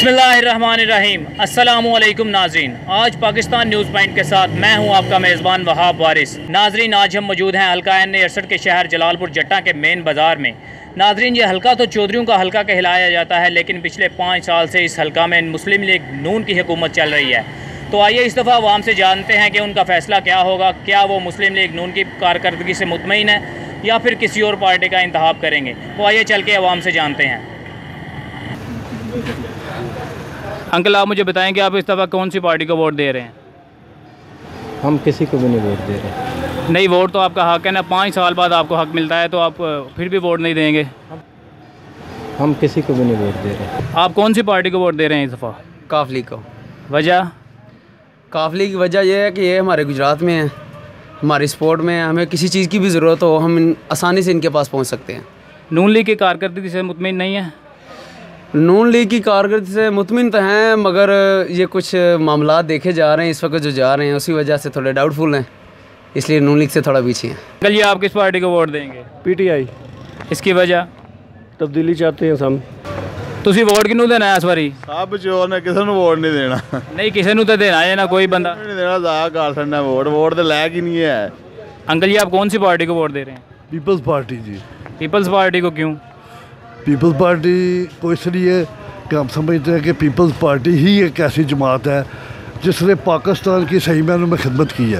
बिस्मिल्लाहिर्रहमानिर्रहीम। अस्सलामुअलैकुम नाज़रीन, आज पाकिस्तान न्यूज़ पॉइंट के साथ मैं हूं आपका मेज़बान वहाब वारिस। नाज़रीन, आज हम मौजूद हैं हल्का N68 के शहर जलालपुर जट्टा के मेन बाज़ार में। नाज़रीन, ये हल्का तो चौधरियों का हल्का कहलाया जाता है, लेकिन पिछले 5 साल से इस हल्का में मुस्लिम लीग नून की हुकूमत चल रही है। तो आइए इस दफ़ा अवाम से जानते हैं कि उनका फ़ैसला क्या होगा। क्या वो मुस्लिम लीग नून की कारकर्दगी से मुतमईन है या फिर किसी और पार्टी का इंतखाब करेंगे। तो आइए चल के अवाम से जानते हैं। अंकल, आप मुझे बताएं कि आप इस दफ़ा कौन सी पार्टी को वोट दे रहे हैं? हम किसी को भी नहीं वोट दे रहे। नहीं, वोट तो आपका हक है ना। 5 साल बाद आपको हक मिलता है, तो आप फिर भी वोट नहीं देंगे? हम किसी को भी नहीं वोट दे रहे। आप कौन सी पार्टी को वोट दे रहे हैं इस दफ़ा? काफली को। वजह? काफली की वजह यह है कि ये हमारे गुजरात में है, हमारी स्पोर्ट में है। हमें किसी चीज़ की भी ज़रूरत हो, हम आसानी से इनके पास पहुंच सकते हैं। नून लीग की कारकर्दगी से मुतमिन नहीं है? नून लीग की कारकर्दगी से मुतमिन तो हैं, मगर ये कुछ मामला देखे जा रहे हैं इस वक्त जो जा रहे हैं, उसी वजह से थोड़े डाउटफुल हैं, इसलिए नून लीग से थोड़ा पीछे हैं। कल ये आप किस पार्टी को वोट देंगे? PTI। इसकी वजह? तब्दीली चाहते हैं हम। तुसी वोट किनू देना है इस बारी? सब चोर ने, किसी वोट नहीं देना। नहीं, किसी को तो देना है ना, कोई बंदा नहीं देना, ज़ाया कर सकना वोट तो लैक ही नहीं है। अंकल जी, आप कौन सी पार्टी को वोट दे रहे हैं? पीपल्स पार्टी जी। पीपल्स पार्टी को क्यों? पीपल्स पार्टी को इसलिए कि हम समझते हैं कि पीपल्स पार्टी ही एक ऐसी जमात है जिसने पाकिस्तान की सही मायनों में खिदमत की है।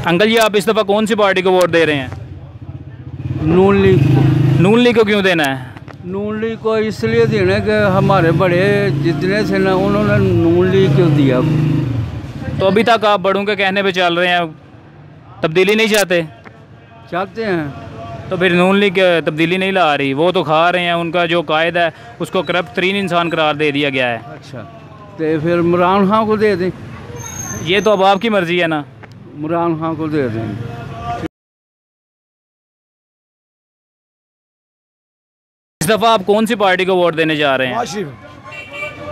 अंकल जी, आप इस दफ़ा कौन सी पार्टी को वोट दे रहे हैं? नून लीग को। नून लीग को क्यों देना है? नून लीग को इसलिए देना है कि हमारे बड़े जितने थे ना, उन्होंने नून लीग को दिया। तो अभी तक आप बड़ों के कहने पे चल रहे हैं, तब्दीली नहीं चाहते? चाहते हैं। तो फिर नून लीग तब्दीली नहीं ला रही। वो तो खा रहे हैं, उनका जो कायद है उसको करप्ट तरीन इंसान करार दे दिया गया है। अच्छा, तो फिर इमरान खान को दे दें। ये तो अब आपकी मर्ज़ी है ना। इमरान खान को दे दें। इस दफ़ा आप कौन सी पार्टी को वोट देने जा रहे हैं?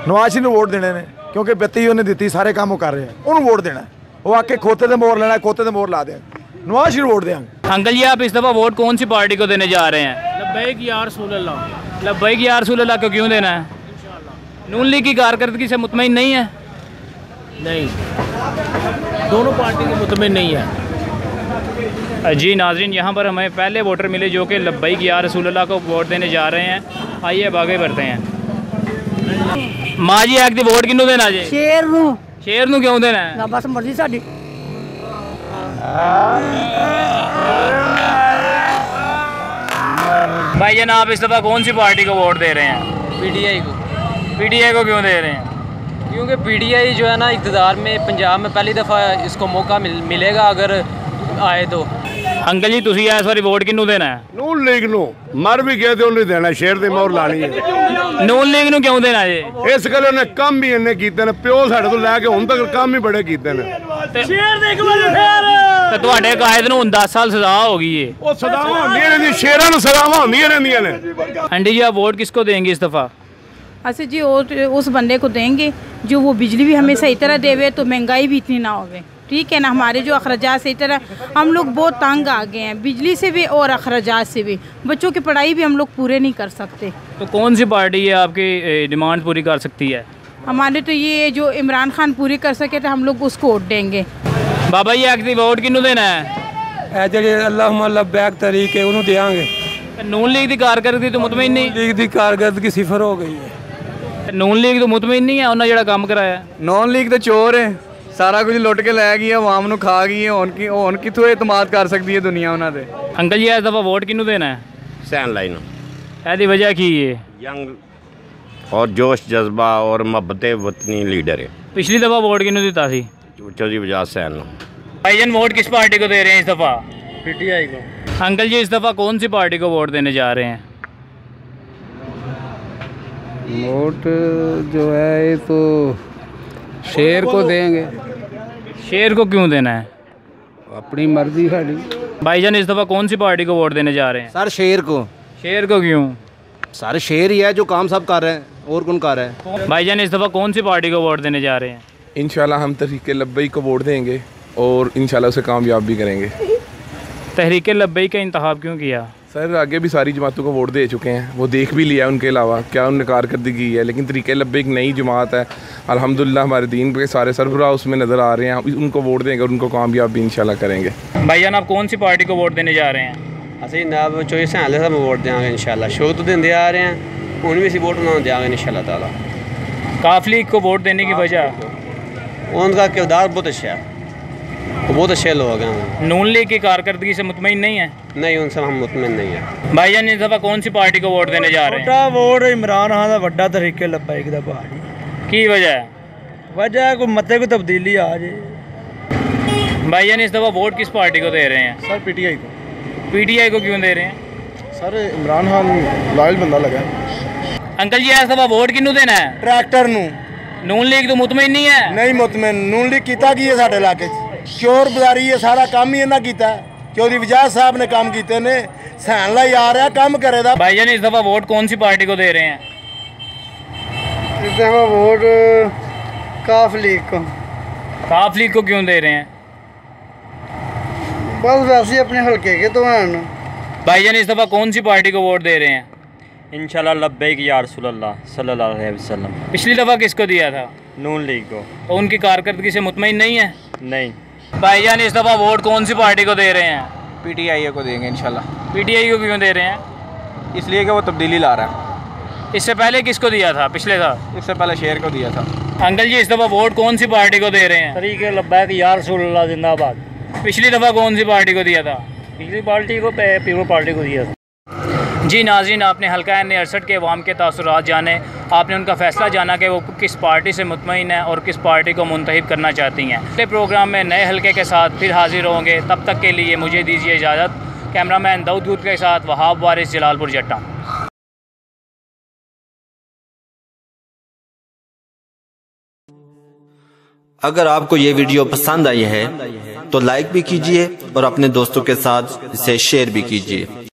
नवाज शरीफ वोट देने ने, क्योंकि बत्ती उन्हें दी, सारे काम कर रहे हैं, उन्होंने वोट देना। वो आके खोते से मोर लेना, खोते से मोर ला दें, नवाज शरीफ वोट देंगे। अंकल जी, आप इस दफ़ा वोट कौन सी पार्टी को देने जा रहे हैं? लब्बैक या रसूल अल्लाह। लब्बैक या रसूल अल्लाह को क्यों देना है? नून लीग की कारकर्दगी से मुतमईन नहीं है? नहीं, दोनों पार्टी के मुतमिन नहीं है। जी नाज़रीन, यहाँ पर हमें पहले वोटर मिले जो कि लब्बैक या रसूल अल्लाह को वोट देने जा रहे हैं। आइए अब आगे बढ़ते हैं। माँ जी, एक दी वोट किनू देना जी? शेर नू। शेर नू क्यों देना है? ना बस मर्जी साडी। भाई जनाब, इस दफ़ा कौन सी पार्टी को वोट दे रहे हैं? PTI को। PTI को क्यों दे रहे हैं? क्योंकि PTI जो है ना, इक़्तिदार में पंजाब में पहली दफ़ा इसको मौका मिलेगा अगर आए तो। अंकल जी, तुसी इस बारी वोट किनू देना है? नून लीग नू मर भी गए तो उन्हें देना, शेर दी मोहर लानी है। नून लीग नू क्यों देना जी? इस गल उन्हें काम भी इन्ने कीते ने, प्यो साडे तो लैके हुण तक काम ही बड़े कीते ने। ते तुहाडे कायद नू 10 साल सज़ा हो गई है। ਉਹ ਸਜ਼ਾਵਾਂ ਹੁੰਦੀਆਂ ਰਹਿੰਦੀਆਂ, ਸ਼ੇਰਾਂ ਨੂੰ ਸਜ਼ਾਵਾਂ ਹੁੰਦੀਆਂ ਰਹਿੰਦੀਆਂ ਨੇ। आंटी जी, आप वोट किसको देंगे इस दफ़ा? अच्छा जी, उस बंदे को देंगे जो वो बिजली भी हमें सही तरह देवे, तो महंगाई भी इतनी ना होवे। ठीक है ना, हमारे जो अखराजात सही तरह, हम लोग बहुत तंग आ गए हैं बिजली से भी और अखराजात से भी। बच्चों की पढ़ाई भी हम लोग पूरे नहीं कर सकते। तो कौन सी पार्टी है आपकी डिमांड पूरी कर सकती है? हमारे तो ये जो इमरान खान पूरी कर सके तो हम लोग उसको वोट देंगे। बाबा जी, एक दी वोट किनू देना है? अल्लाहुम्मा लब्बैक तरीके उन्होंने देंगे। नून लीग की कारकर्दगी तो मुतमईन नहीं? लीग की कारकर्दगी सिफर हो गई है। नून लीग तो मुतमईन नहीं है उन्होंने जो काम कराया? नॉन लीग तो चोर है, सारा कुछ लुट के लै गई है, आवाम नू खा गई है। हुण कित्थों एतमाद कर सकती है दुनिया उन्हां ते? अंकल जी, इस दफ़ा वोट किनू देना है? सैन लाइन ऐसी वजह की है? यंग और जोश जज्बा और मोहब्बत वतनी लीडर है। पिछली दफ़ा वोट किनू दिता सी? चौधरी बजाज सैन। भाईजान, वोट किस पार्टी को दे रहे हैं इस दफ़ा? PTI को। अंकल जी, इस दफ़ा कौन सी पार्टी को वोट देने जा रहे हैं? वोट जो है तो शेर को देंगे। शेर को क्यों देना है? अपनी मर्जी साड़ी। भाईजान, इस दफ़ा कौन सी पार्टी को वोट देने जा रहे हैं? सर शेर को। शेर को क्यों? सर शेर ही है जो काम सब कर रहे हैं, और कौन कर रहा है? भाईजान, इस दफ़ा कौन सी पार्टी को वोट देने जा रहे हैं? इंशाल्लाह हम तहरीक लब्बैक को वोट देंगे और इंशाल्लाह उसे कामयाब भी करेंगे। तहरीक लब्बैक का इंतखाब क्यों किया? सर आगे भी सारी जमातों को वोट दे चुके हैं, वो देख भी लिया उनके अलावा क्या उन्होंने कारकर्दगी है, लेकिन तरीक़े लब्बैक एक नई जमात है अल्हम्दुलिल्लाह, हमारे दीन के सारे सरबराह उसमें नज़र आ रहे हैं, उनको वोट देंगे और उनको कामयाब भी इंशाल्लाह करेंगे। भाईजान आप कौन सी पार्टी को वोट देने जा रहे हैं? ਅਸੀਂ ਜਨਾਬ ਚੋਇਸ ਹਾਲੇ ਸਾਨੂੰ ਵੋਟ ਦੇਵਾਂਗੇ ਇਨਸ਼ਾਅੱਲਾ, ਸ਼ੁਰੂ ਤੋਂ ਦਿੰਦੇ ਆ ਰਹੇ ਹਾਂ, ਹੁਣ ਵੀ ਅਸੀਂ ਵੋਟ ਉਹਨਾਂ ਨੂੰ ਦੇਵਾਂਗੇ ਇਨਸ਼ਾਅੱਲਾ ਤਾਲਾ। काफ लीग को वोट देने की वजह? उनका किरदार बहुत अच्छा है, वो बहुत अच्छे लोग हैं। नून लीग की कारकर्दगी से मुतमईन नहीं है? नहीं, उनसे हम मुतमईन नहीं है। भाईजान इस दफ़ा कौन सी पार्टी को वोट देने जा रहे हैं? वोट इमरान खान का बड़ा तरीके लब्बैक दा भाई की वजह? वजह कोई मते को तब्दीली आ जाए। भाईजान इस दफ़ा वोट किस पार्टी को दे रहे हैं? सर PTI को। PTI को क्यों दे रहे हैं? सर इमरान खान लायल बंदा लगा। अंकल जी इस दफ़ा वोट किनू देना है? ट्रैक्टर नू। नून लीग तो मुतमईन नहीं है? नहीं मुतमईन, नून लीग कीता की है साडे इलाके चोर बाजारी है, सारा काम ही इन्हां कीता। चौधरी वजाद साहब ने काम कीते ने, सहन लाई आ रहा काम करे दा। भाईजान इस दफ़ा वोट कौन सी पार्टी को दे रहे हैं? इस दफ़ा वोट काफ लीग को। काफ लीग को क्यों दे रहे हैं? बस वैसे ही अपने हल्के के तो हैं। भाईजान इस दफ़ा कौन सी पार्टी को वोट दे रहे हैं? इंशाल्लाह लब्बैक या रसूलल्लाह सल्लल्लाहु अलैहि वसल्लम। पिछली दफ़ा किसको दिया था? नून लीग को। और उनकी कारकर्दगी से मुतमईन नहीं है? नहीं। भाईजान इस दफ़ा वोट कौन सी पार्टी को दे रहे हैं? PTI को देंगे इंशाल्लाह। PTI को क्यों दे रहे हैं? इसलिए कि वो तब्दीली ला रहा है। इससे पहले किसको दिया था पिछले साल? इससे पहले शेर को दिया था। अंकल जी इस दफ़ा वोट कौन सी पार्टी को दे रहे हैं? तरीके लब्बैक या रसूलल्लाह जिंदाबाद। पिछली दफ़ा कौन सी पार्टी को दिया था? पिछली पार्टी को पीपल पार्टी को दिया था। जी नाज़रीन, आपने हल्का N68 के अवाम के तासुरात जाने, आपने उनका फ़ैसला जाना कि वो किस पार्टी से मुतमईन है और किस पार्टी को मुंतखब करना चाहती हैं। अगले प्रोग्राम में नए हल्के के साथ फिर हाजिर होंगे, तब तक के लिए मुझे दीजिए इजाज़त। कैमरामैन दाऊद गुद के साथ वहाब वारिस, जलालपुर जट्टा। अगर आपको ये वीडियो पसंद आई है तो लाइक भी कीजिए और अपने दोस्तों के साथ इसे शेयर भी कीजिए।